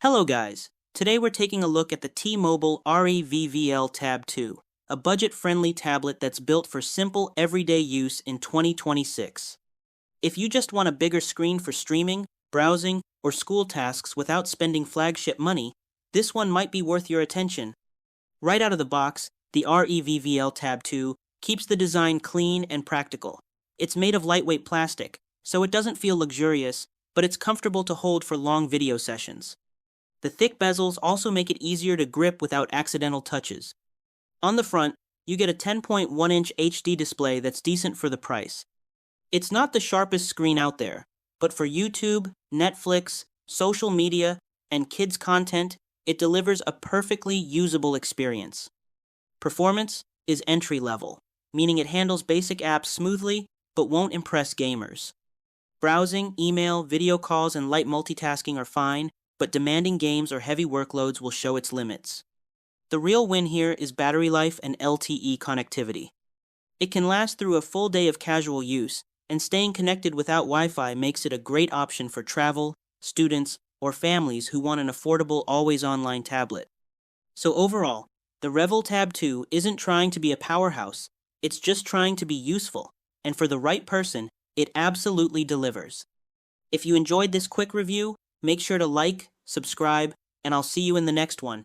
Hello guys, today we're taking a look at the T Mobile REVVL Tab 2, a budget-friendly tablet that's built for simple everyday use in 2026. If you just want a bigger screen for streaming, browsing, or school tasks without spending flagship money, this one might be worth your attention. Right out of the box, the REVVL Tab 2 keeps the design clean and practical. It's made of lightweight plastic, so it doesn't feel luxurious, but it's comfortable to hold for long video sessions. The thick bezels also make it easier to grip without accidental touches. On the front, you get a 10.1-inch HD display that's decent for the price. It's not the sharpest screen out there, but for YouTube, Netflix, social media, and kids' content, it delivers a perfectly usable experience. Performance is entry-level, meaning it handles basic apps smoothly, but won't impress gamers. Browsing, email, video calls, and light multitasking are fine, but demanding games or heavy workloads will show its limits. The real win here is battery life and LTE connectivity. It can last through a full day of casual use, and staying connected without Wi-Fi makes it a great option for travel, students, or families who want an affordable always-online tablet. So overall, the REVVL Tab 2 isn't trying to be a powerhouse, it's just trying to be useful, and for the right person, it absolutely delivers. If you enjoyed this quick review, make sure to like, subscribe, and I'll see you in the next one.